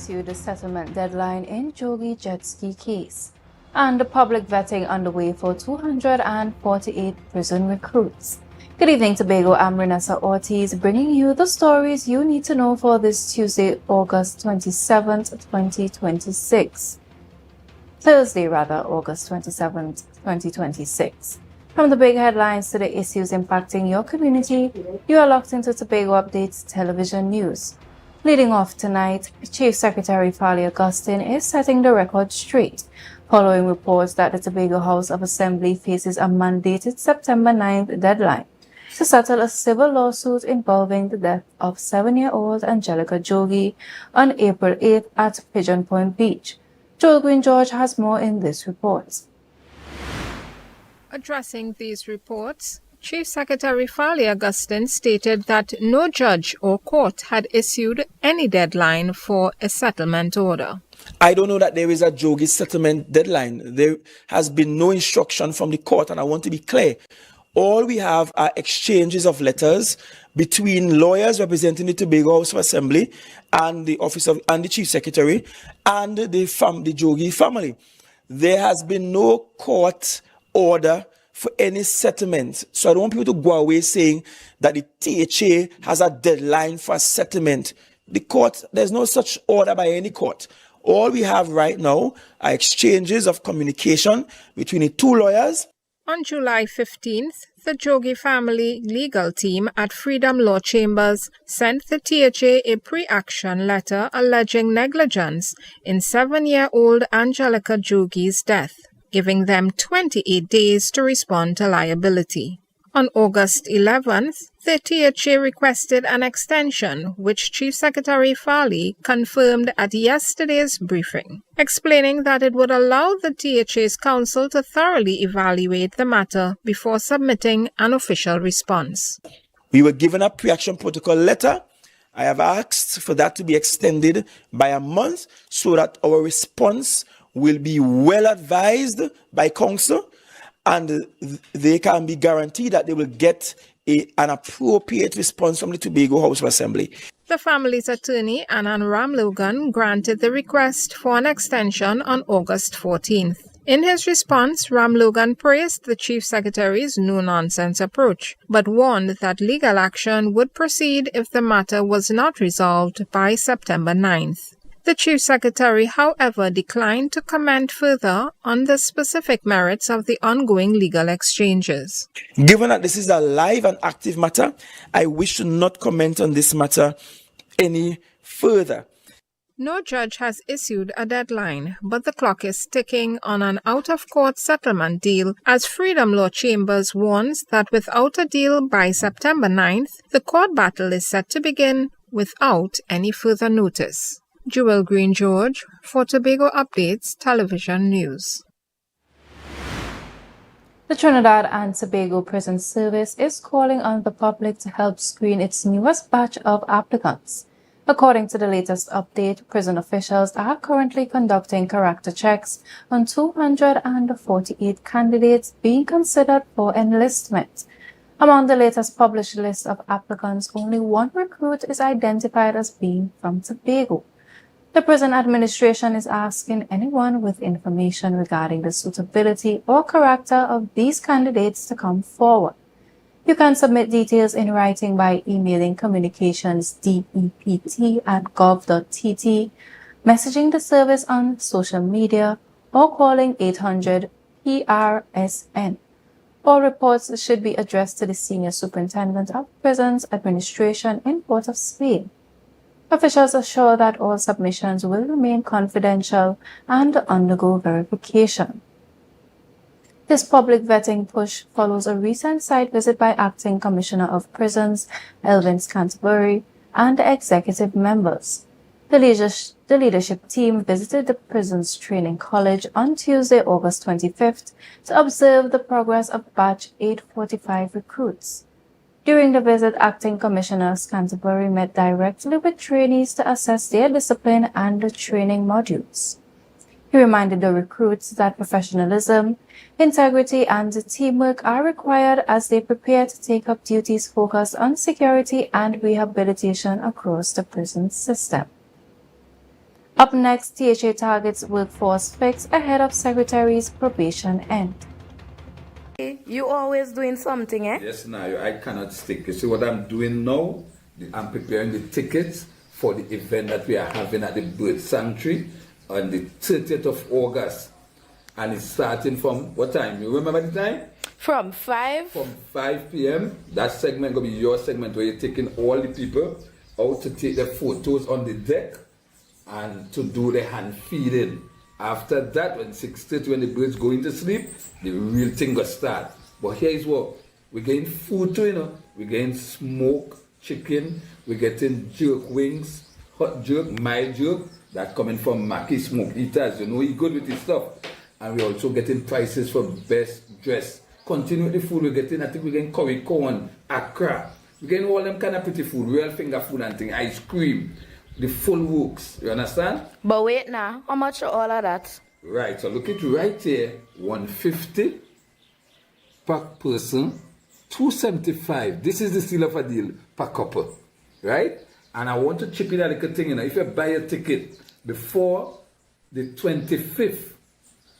issued a settlement deadline in Jogi jet ski case, and the public vetting underway for 248 prison recruits. Good evening, Tobago. I'm Renessa Ortiz, bringing you the stories you need to know for this Tuesday, August 27th, 2026. Thursday, August 27th, 2026. From the big headlines to the issues impacting your community, you are locked into Tobago Updates television news. Leading off tonight, Chief Secretary Farley Augustine is setting the record straight, following reports that the Tobago House of Assembly faces a mandated September 9th deadline to settle a civil lawsuit involving the death of 7-year-old Angelica Jogi on April 8th at Pigeon Point Beach. Joel Green George has more in this report. Addressing these reports, Chief Secretary Farley Augustine stated that no judge or court had issued any deadline for a settlement order. I don't know that there is a Jogi settlement deadline. There has been no instruction from the court, and I want to be clear. All we have are exchanges of letters between lawyers representing the Tobago House of Assembly and the office of and the Chief Secretary and the Jogi family. There has been no court order for any settlement. So I don't want people to go away saying that the THA has a deadline for a settlement. The court, there's no such order by any court. All we have right now are exchanges of communication between the two lawyers. On July 15th, the Jogi family legal team at Freedom Law Chambers sent the THA a pre-action letter alleging negligence in 7-year-old Angelica Jogi's death, giving them 28 days to respond to liability. On August 11th, the THA requested an extension, which Chief Secretary Farley confirmed at yesterday's briefing, explaining that it would allow the THA's counsel to thoroughly evaluate the matter before submitting an official response. We were given a pre-action protocol letter. I have asked for that to be extended by a month so that our response will be well advised by counsel, and they can be guaranteed that they will get an appropriate response from the Tobago House of Assembly. The family's attorney, Anand Ramlogan, granted the request for an extension on August 14th. In his response, Ramlogan praised the Chief Secretary's no-nonsense approach, but warned that legal action would proceed if the matter was not resolved by September 9th. The Chief Secretary, however, declined to comment further on the specific merits of the ongoing legal exchanges. Given that this is a live and active matter, I wish to not comment on this matter any further. No judge has issued a deadline, but the clock is ticking on an out-of-court settlement deal as Freedom Law Chambers warns that without a deal by September 9th, the court battle is set to begin without any further notice. Joel Green George for Tobago Updates Television News. The Trinidad and Tobago Prison Service is calling on the public to help screen its newest batch of applicants. According to the latest update, prison officials are currently conducting character checks on 248 candidates being considered for enlistment. Among the latest published list of applicants, only one recruit is identified as being from Tobago. The prison administration is asking anyone with information regarding the suitability or character of these candidates to come forward. You can submit details in writing by emailing communicationsdept@gov.tt, messaging the service on social media, or calling 800-PRSN. All reports should be addressed to the Senior Superintendent of Prisons Administration in Port of Spain. Officials assure that all submissions will remain confidential and undergo verification. This public vetting push follows a recent site visit by Acting Commissioner of Prisons, Elvin Canterbury, and executive members. The leadership team visited the Prisons Training College on Tuesday, August 25th, to observe the progress of Batch 845 recruits. During the visit, Acting Commissioner Canterbury met directly with trainees to assess their discipline and the training modules. He reminded the recruits that professionalism, integrity, and teamwork are required as they prepare to take up duties focused on security and rehabilitation across the prison system. Up next, THA targets workforce fix ahead of Secretary's probation end. You always doing something, eh? Yes, now I cannot stick. You see what I'm doing now? I'm preparing the tickets for the event that we are having at the Bird Sanctuary on the 30th of August. And it's starting from what time? You remember the time? From 5? From 5 p.m. That segment going to be your segment where you're taking all the people out to take their photos on the deck and to do the hand feeding. After that, when 6:30, when the birds go into sleep, the real thing will start. But here is what, we're getting food too, you know. We're getting smoked chicken, we're getting jerk wings, hot jerk, my jerk, that coming from Mackie Smoke Eaters, you know, he's good with his stuff. And we're also getting prices for best dress. Continue with the food we're getting, I think we're getting curry corn, akra. We're getting all them kind of pretty food, real finger food and thing, ice cream. The full works, you understand? But wait now, how much for all of that? Right, so look at right here, 150 per person, 275. This is the seal of a deal per couple, right? And I want to chip in a little thing, you know, if you buy a ticket before the 25th,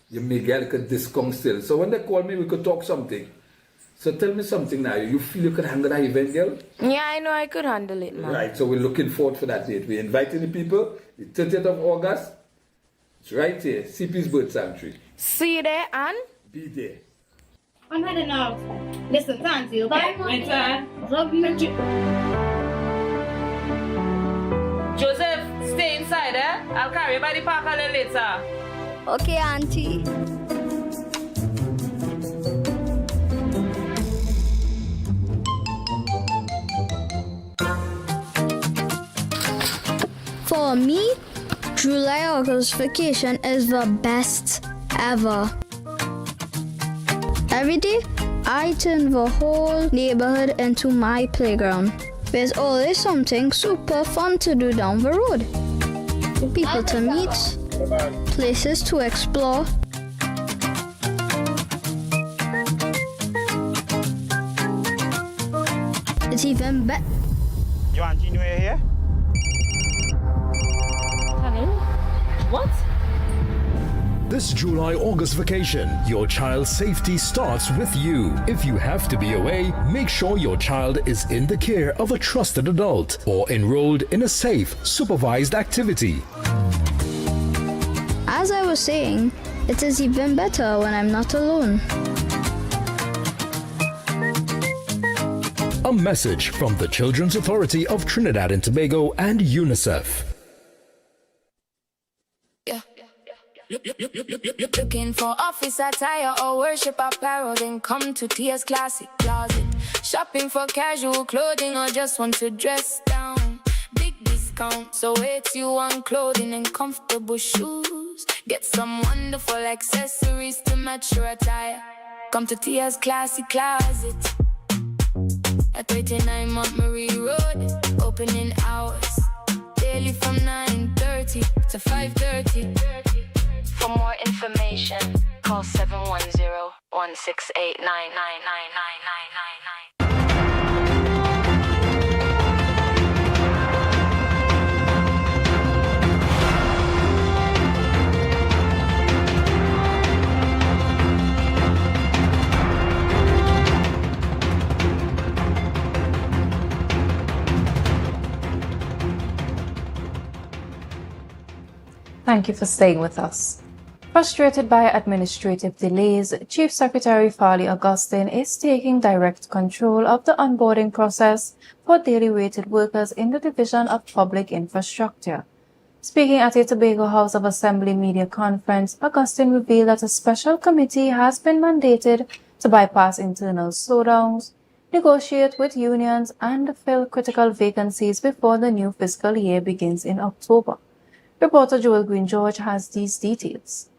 you may get like a discount still. So when they call me, we could talk something. So tell me something now. You feel you can handle that event, girl? Yeah, I know I could handle it, man. Right, so we're looking forward for that date. We're inviting the people, the 30th of August. It's right here, CP's Bird Sanctuary. See you there, and Be there. I'm heading out. Listen, Tansy, okay? My turn. Love you. Joseph, stay inside, eh? I'll carry you by the park a little later. Okay, Auntie. For me, July-August vacation is the best ever. Every day, I turn the whole neighborhood into my playground. There's always something super fun to do down the road. People to meet, places to explore. It's even better. Your auntie knew you're here? What? This July-August vacation, your child's safety starts with you. If you have to be away, make sure your child is in the care of a trusted adult or enrolled in a safe, supervised activity. As I was saying, it is even better when I'm not alone. A message from the Children's Authority of Trinidad and Tobago and UNICEF. Looking for office attire or worship apparel, then come to Tia's Classic Closet. Shopping for casual clothing or just want to dress down. Big discount, so wait you want clothing and comfortable shoes. Get some wonderful accessories to match your attire. Come to Tia's Classic Closet at 39 Montgomery Road. Opening hours daily from 9:30 to 5:30. For more information, call 710-168-9999999. Thank you for staying with us. Frustrated by administrative delays, Chief Secretary Farley Augustine is taking direct control of the onboarding process for daily rated workers in the Division of Public Infrastructure. Speaking at a Tobago House of Assembly media conference, Augustine revealed that a special committee has been mandated to bypass internal slowdowns, negotiate with unions, and fill critical vacancies before the new fiscal year begins in October. Reporter Joel Green-George has these details.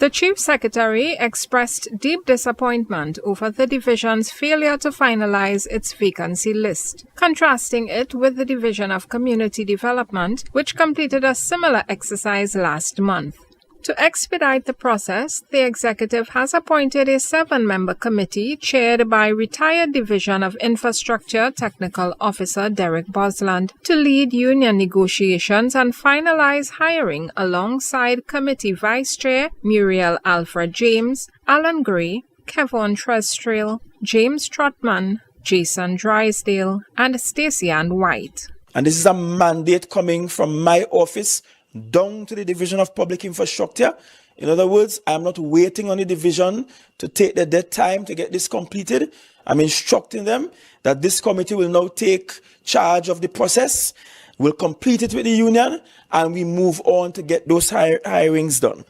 The Chief Secretary expressed deep disappointment over the division's failure to finalize its vacancy list, contrasting it with the Division of Community Development, which completed a similar exercise last month. To expedite the process, the executive has appointed a 7-member committee chaired by retired Division of Infrastructure Technical Officer Derek Bosland to lead union negotiations and finalize hiring alongside committee vice chair Muriel Alfred James, Alan Gray, Kevon Trestrail, James Trotman, Jason Drysdale, and Stacey Ann White. And this is a mandate coming from my office down to the Division of Public Infrastructure. In other words, I'm not waiting on the division to take the dead time to get this completed. I'm instructing them that this committee will now take charge of the process, will complete it with the union, and we move on to get those hirings done.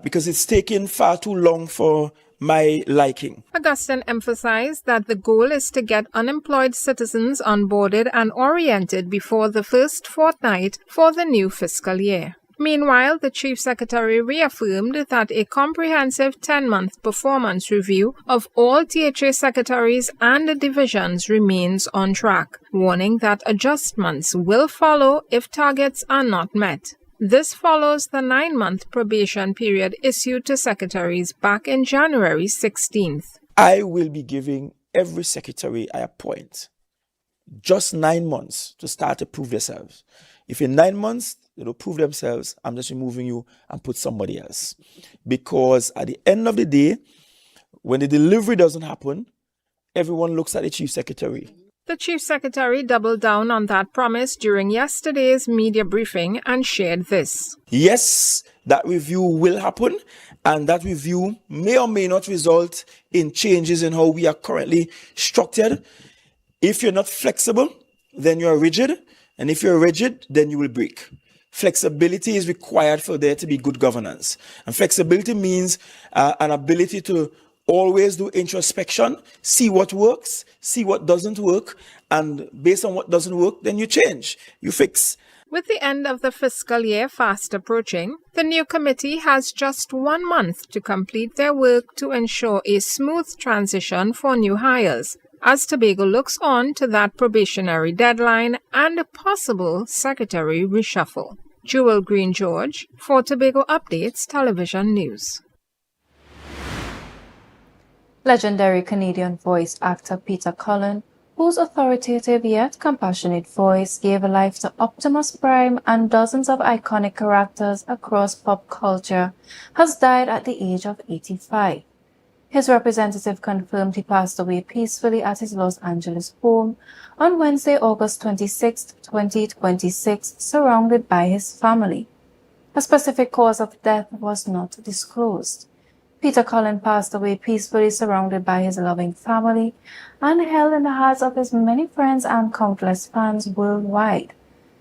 Because it's taken far too long for my liking. Augustine emphasized that the goal is to get unemployed citizens onboarded and oriented before the first fortnight for the new fiscal year. Meanwhile, the Chief Secretary reaffirmed that a comprehensive 10-month performance review of all THA secretaries and divisions remains on track, warning that adjustments will follow if targets are not met. This follows the 9-month probation period issued to secretaries back in January 16th. I will be giving every secretary I appoint just 9 months to start to prove themselves. If in 9 months they don't prove themselves, I'm just removing you and put somebody else. Because at the end of the day, when the delivery doesn't happen, everyone looks at the chief secretary. The Chief Secretary doubled down on that promise during yesterday's media briefing and shared this. Yes, that review will happen, and that review may or may not result in changes in how we are currently structured. If you're not flexible, then you're rigid, and if you're rigid, then you will break. Flexibility is required for there to be good governance, and flexibility means an ability to always do introspection, see what works, see what doesn't work, and based on what doesn't work, then you change, you fix. With the end of the fiscal year fast approaching, the new committee has just 1 month to complete their work to ensure a smooth transition for new hires, as Tobago looks on to that probationary deadline and a possible secretary reshuffle. Jewel Green George for Tobago Updates Television News. Legendary Canadian voice actor Peter Cullen, whose authoritative yet compassionate voice gave life to Optimus Prime and dozens of iconic characters across pop culture, has died at the age of 85. His representative confirmed he passed away peacefully at his Los Angeles home on Wednesday, August 26, 2026, surrounded by his family. A specific cause of death was not disclosed. Peter Cullen passed away peacefully surrounded by his loving family and held in the hearts of his many friends and countless fans worldwide.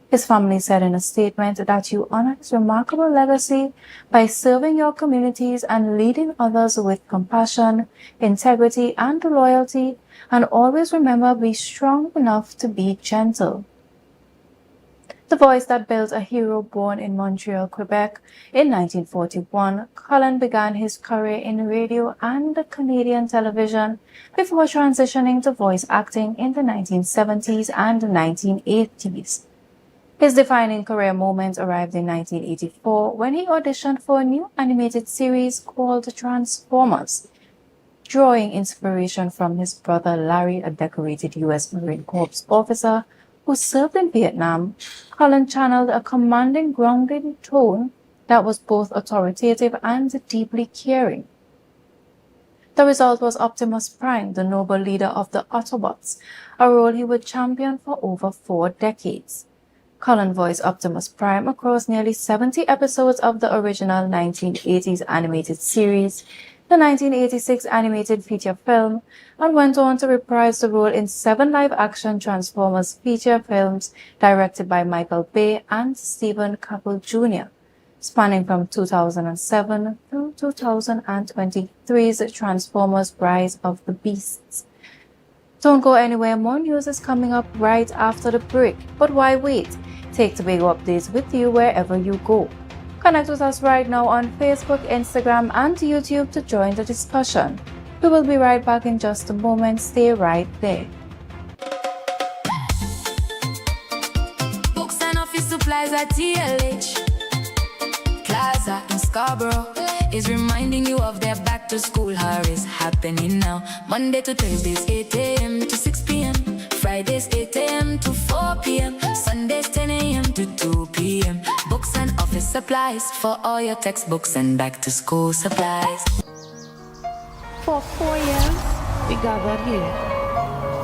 His family said in a statement that you honor his remarkable legacy by serving your communities and leading others with compassion, integrity, and loyalty, and always remember be strong enough to be gentle. The voice that built a hero born in Montreal, Quebec in 1941, Cullen began his career in radio and Canadian television before transitioning to voice acting in the 1970s and 1980s. His defining career moment arrived in 1984 when he auditioned for a new animated series called Transformers. Drawing inspiration from his brother Larry, a decorated U.S. Marine Corps officer who served in Vietnam, Cullen channeled a commanding, grounded tone that was both authoritative and deeply caring. The result was Optimus Prime, the noble leader of the Autobots, a role he would champion for over 4 decades. Cullen voiced Optimus Prime across nearly 70 episodes of the original 1980s animated series, the 1986 animated feature film, and went on to reprise the role in 7 live-action Transformers feature films directed by Michael Bay and Stephen Caple Jr., spanning from 2007 through 2023's Transformers Rise of the Beasts. Don't go anywhere, more news is coming up right after the break. But why wait? Take Tobago Updates with you wherever you go. Connect with us right now on Facebook, Instagram, and YouTube to join the discussion. We will be right back in just a moment. Stay right there. Books and office supplies at TLH Plaza in Scarborough is reminding you of their back to school hour is happening now. Monday to Thursdays 8 a.m. to 6 p.m. Fridays 8 a.m. to 4 p.m. Sundays 10 a.m. to 2 p.m. Books and office supplies for all your textbooks and back to school supplies. For 4 years, we gathered here.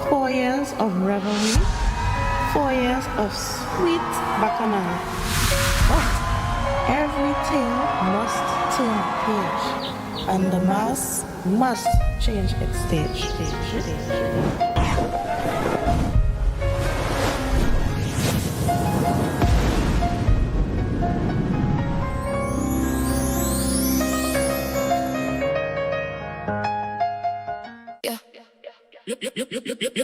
4 years of revelry, 4 years of sweet bacchanal. But everything must turn page, and the mass must change its stage.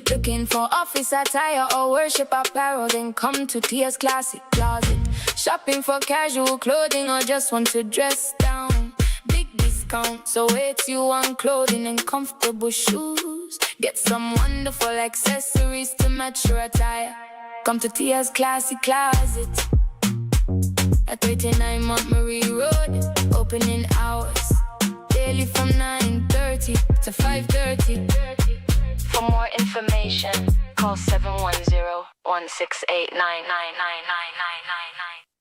Looking for office attire or worship apparel, then come to Tia's Classic Closet. Shopping for casual clothing or just want to dress down. Big discount, so it's you on clothing and comfortable shoes. Get some wonderful accessories to match your attire. Come to Tia's Classic Closet at 39 Montgomery Road. Opening hours daily from 9:30 to 5:30. For more information, call 710-168-99999.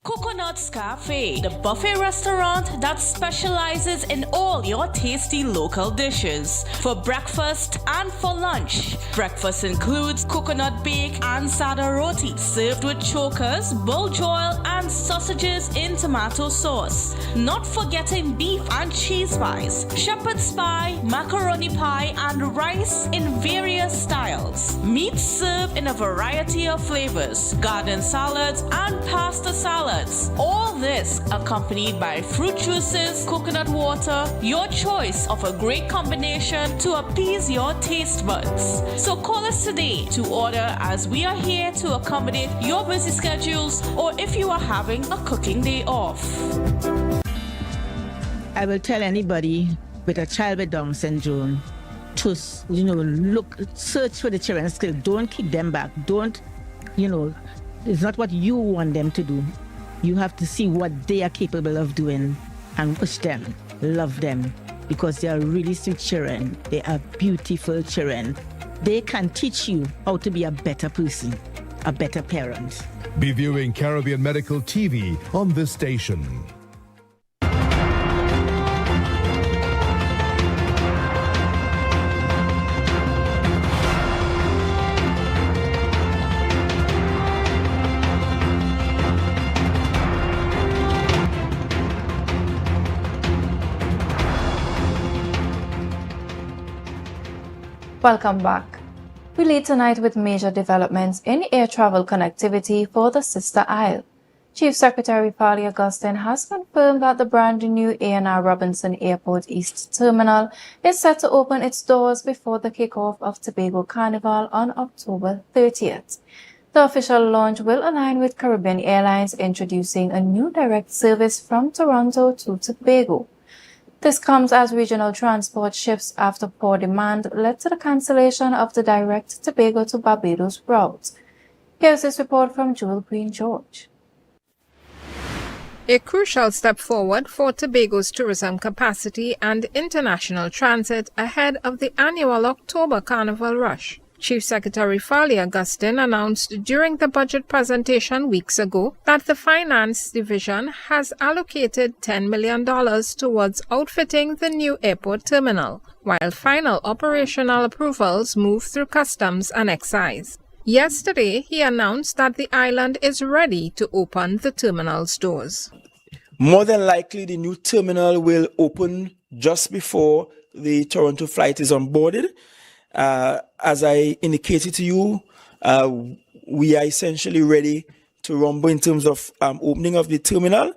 Coconut's Cafe, the buffet restaurant that specializes in all your tasty local dishes. For breakfast and for lunch. Breakfast includes coconut bake and sada roti, served with chokers, buljoil, and sausages in tomato sauce. Not forgetting beef and cheese pies, shepherd's pie, macaroni pie, and rice in various styles. Meat served in a variety of flavors, garden salads, and pasta salads. All this accompanied by fruit juices, coconut water, your choice of a great combination to appease your taste buds. So call us today to order, as we are here to accommodate your busy schedules or if you are having a cooking day off. I will tell anybody with a child with Down syndrome to, search for the children's skills. Don't keep them back. Don't, it's not what you want them to do. You have to see what they are capable of doing and push them, love them, because they are really sweet children. They are beautiful children. They can teach you how to be a better person, a better parent. Be viewing Caribbean Medical TV on this station. Welcome back. We lead tonight with major developments in air travel connectivity for the Sister Isle. Chief Secretary Farley Augustine has confirmed that the brand new A&R Robinson Airport East Terminal is set to open its doors before the kickoff of Tobago Carnival on October 30th. The official launch will align with Caribbean Airlines introducing a new direct service from Toronto to Tobago. This comes as regional transport shifts after poor demand led to the cancellation of the direct Tobago to Barbados route. Here's this report from Jewel Queen George. A crucial step forward for Tobago's tourism capacity and international transit ahead of the annual October Carnival rush. Chief Secretary Farley Augustine announced during the budget presentation weeks ago that the Finance Division has allocated $10 million towards outfitting the new airport terminal, while final operational approvals move through Customs and Excise. Yesterday, he announced that the island is ready to open the terminal's doors. More than likely, the new terminal will open just before the Toronto flight is onboarded. As I indicated to you, we are essentially ready to rumble in terms of opening of the terminal.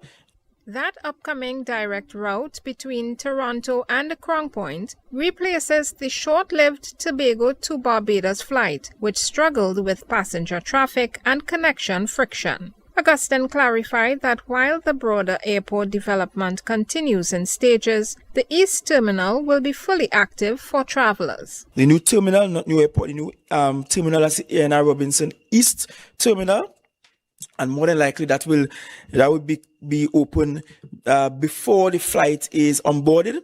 That upcoming direct route between Toronto and Crown Point replaces the short-lived Tobago to Barbados flight, which struggled with passenger traffic and connection friction. Augustine clarified that while the broader airport development continues in stages, the East Terminal will be fully active for travelers. The new terminal, not new airport, the new terminal as the A&R Robinson East Terminal and more than likely that will be open before the flight is onboarded.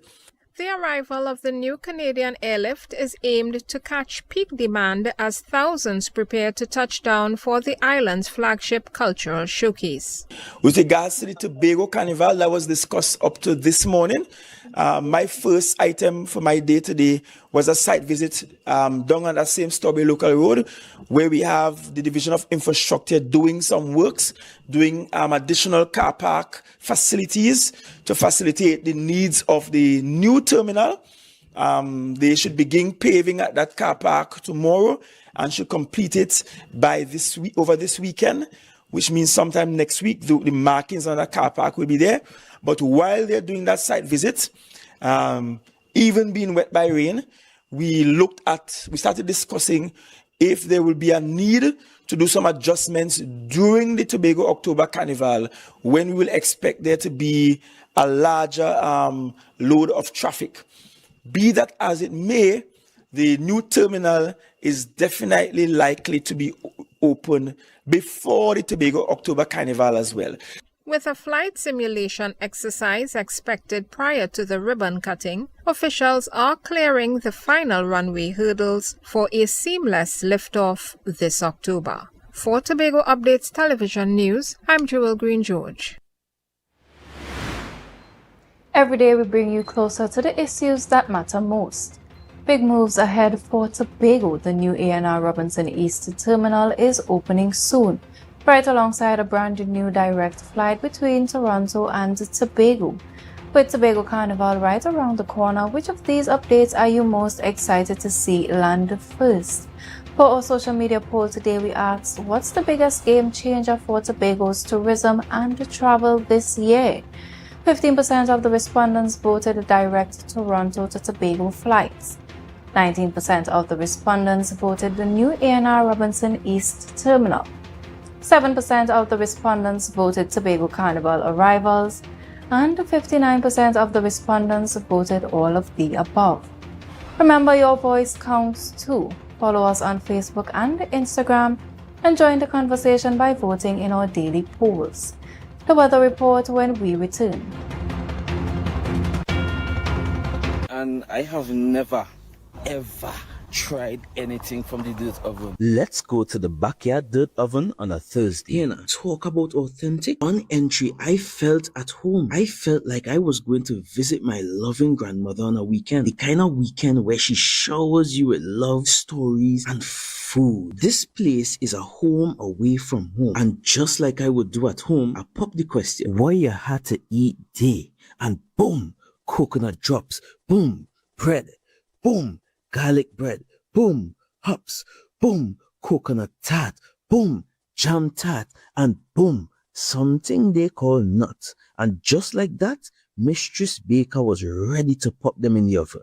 The arrival of the new Canadian airlift is aimed to catch peak demand as thousands prepare to touch down for the island's flagship cultural showcase. With regards to the Tobago Carnival that was discussed up to this morning, my first item for my day today was a site visit down on that same Strawberry Local Road, where we have the Division of Infrastructure doing some works, doing additional car park facilities to facilitate the needs of the new terminal. They should begin paving at that car park tomorrow and should complete it by this week, over this weekend, which means sometime next week the markings on the car park will be there. But while they're doing that site visit, even being wet by rain, we started discussing if there will be a need to do some adjustments during the Tobago October Carnival, when we will expect there to be a larger load of traffic. Be that as it may, the new terminal is definitely likely to be open before the Tobago October Carnival as well. With a flight simulation exercise expected prior to the ribbon cutting, officials are clearing the final runway hurdles for a seamless liftoff this October. For Tobago Updates Television News, I'm Jewel Green-George. Every day we bring you closer to the issues that matter most. Big moves ahead for Tobago. The new A&R Robinson East Terminal is opening soon, right alongside a brand new direct flight between Toronto and Tobago. With Tobago Carnival right around the corner, which of these updates are you most excited to see land first? For our social media poll today, we asked, what's the biggest game changer for Tobago's tourism and travel this year? 15% of the respondents voted direct Toronto to Tobago flights. 19% of the respondents voted the new A&R Robinson East Terminal. 7% of the respondents voted Tobago Carnival arrivals, and 59% of the respondents voted all of the above. Remember, your voice counts too. Follow us on Facebook and Instagram and join the conversation by voting in our daily polls. The weather report when we return. And I have never, ever tried anything from the dirt oven. Let's go to the backyard dirt oven on a Thursday. Here now, talk about authentic. On entry, I felt at home. I felt like I was going to visit my loving grandmother on a weekend. The kind of weekend where she showers you with love, stories, and food. This place is a home away from home. And just like I would do at home, I pop the question, what you had to eat day? And boom, coconut drops. Boom, bread. Boom, garlic bread, boom, hops, boom, coconut tart, boom, jam tart, and boom, something they call nuts. And just like that, Mistress Baker was ready to pop them in the oven.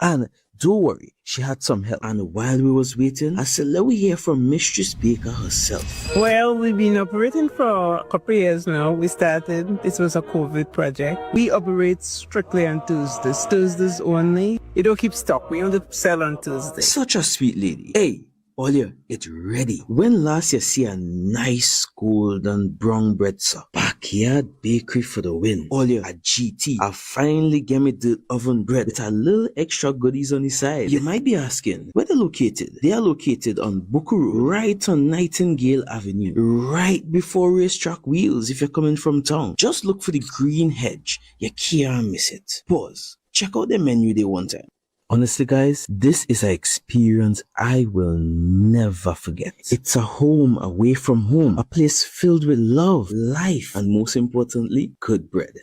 And don't worry, she had some help. And while we was waiting, I said, let we hear from Mistress Baker herself. Well, we've been operating for a couple of years now. We started, this was a COVID project. We operate strictly on Tuesdays only. You don't keep stock, we only sell on Tuesdays. Such a sweet lady. Hey, Olia, it's ready. When last you see a nice golden brown bread, sir? Backyard bakery for the win. Olia, a GT. I finally get me the oven bread with a little extra goodies on the side. You might be asking, where they're located? They are located on Bukuru, right on Nightingale Avenue, right before Racetrack Wheels if you're coming from town. Just look for the green hedge. You can't miss it. Pause. Check out the menu they one time. Honestly, guys, this is an experience I will never forget. It's a home away from home, a place filled with love, life, and most importantly, good bread.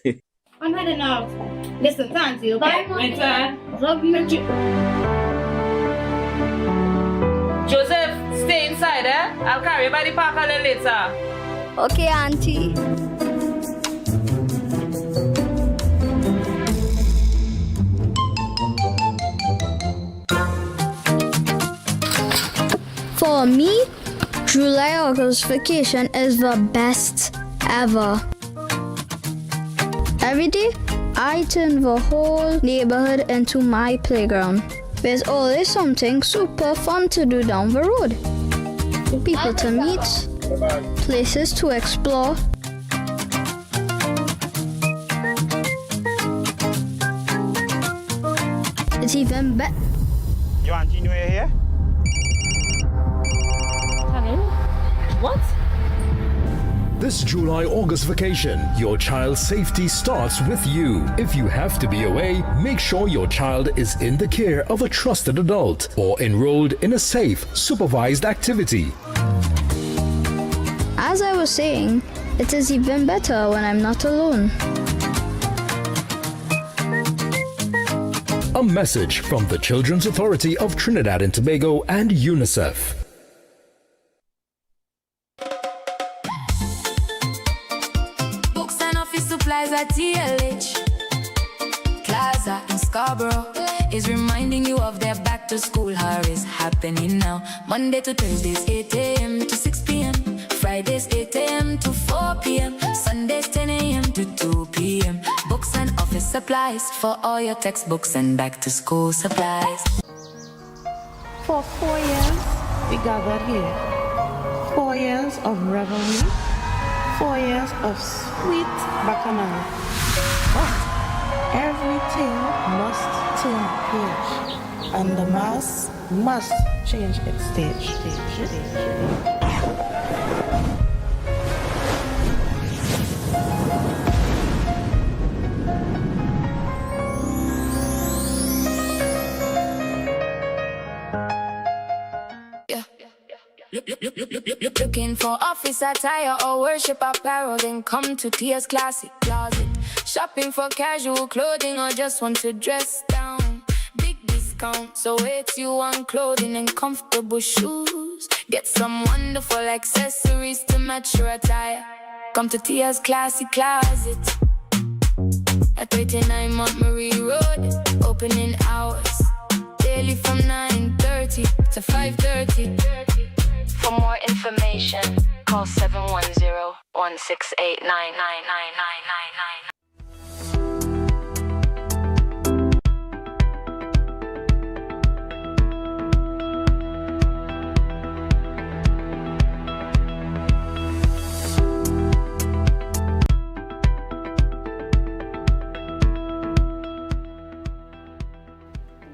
I'm heading out. Listen, thank you. Bye, My turn. Love you. Joseph, stay inside, eh? I'll carry you by the park a little later. Okay, Auntie. For me, July-August vacation is the best ever. Every day, I turn the whole neighborhood into my playground. There's always something super fun to do down the road. People to meet, places to explore, it's even better. Your Auntie New Year here? What? This July-August vacation, your child's safety starts with you. If you have to be away, make sure your child is in the care of a trusted adult or enrolled in a safe, supervised activity. As I was saying, it is even better when I'm not alone. A message from the Children's Authority of Trinidad and Tobago and UNICEF. Books and office supplies at TLH Plaza in Scarborough is reminding you of their back to school hour is happening now. Monday to Thursdays 8 a.m. to 6 p.m. Fridays 8 a.m. to 4 p.m. Sundays 10 a.m. to 2 p.m. Books and office supplies for all your textbooks and back to school supplies. For 4 years, we gathered here. 4 years of revelry, 4 years of sweet bacchanal. But everything must turn page, and the mass must change its stage. Looking for office attire or worship apparel, then come to Tia's Classic Closet. Shopping for casual clothing or just want to dress down. Big discount, so it's you on clothing and comfortable shoes. Get some wonderful accessories to match your attire. Come to Tia's Classic Closet at 39 Montgomery Road. Opening hours daily from 9:30 to 5:30. For more information, call 710-168-9999.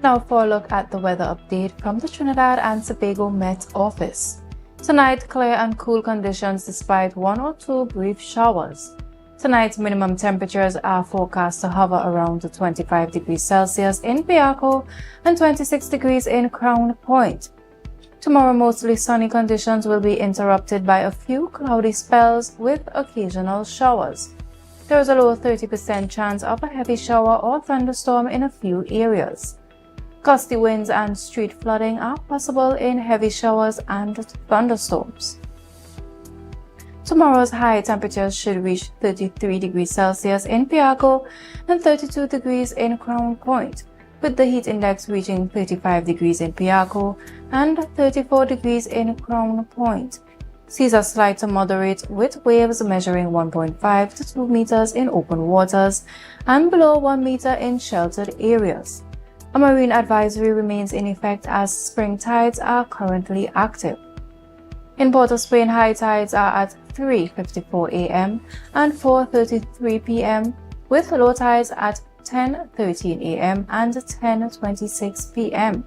Now for a look at the weather update from the Trinidad and Tobago Met Office. Tonight, clear and cool conditions despite 1 or 2 brief showers. Tonight's minimum temperatures are forecast to hover around 25 degrees Celsius in Piarco and 26 degrees in Crown Point. Tomorrow, mostly sunny conditions will be interrupted by a few cloudy spells with occasional showers. There is a low 30% chance of a heavy shower or thunderstorm in a few areas. Gusty winds and street flooding are possible in heavy showers and thunderstorms. Tomorrow's high temperatures should reach 33 degrees Celsius in Piarco and 32 degrees in Crown Point, with the heat index reaching 35 degrees in Piarco and 34 degrees in Crown Point. Seas are slight to moderate, with waves measuring 1.5 to 2 meters in open waters and below 1 meter in sheltered areas. A marine advisory remains in effect as spring tides are currently active. In Port of Spain, high tides are at 3:54 a.m. and 4:33 p.m., with low tides at 10:13 a.m. and 10:26 p.m.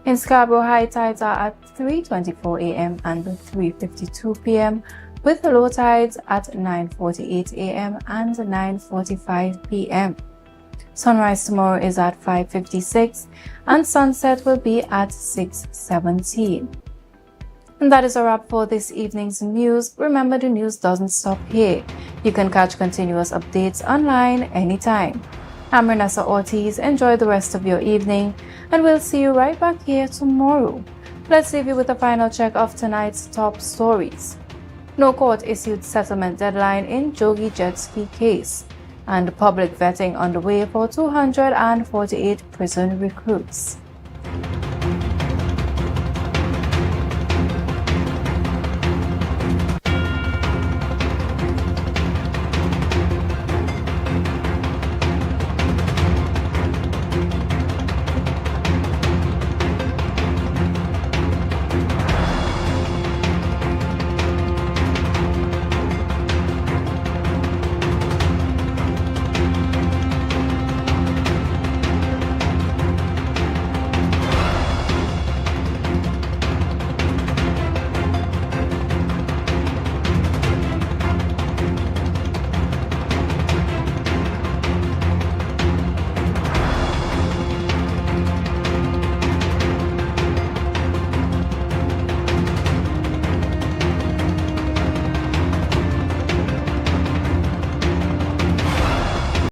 In Scarborough, high tides are at 3:24 a.m. and 3:52 p.m., with low tides at 9:48 a.m. and 9:45 p.m. Sunrise tomorrow is at 5:56 and sunset will be at 6:17. And that is a wrap for this evening's news. Remember, the news doesn't stop here. You can catch continuous updates online anytime. I'm Renessa Ortiz. Enjoy the rest of your evening and we'll see you right back here tomorrow. Let's leave you with a final check of tonight's top stories. No court-issued settlement deadline in Jogi jet ski case, and public vetting underway for 248 prison recruits.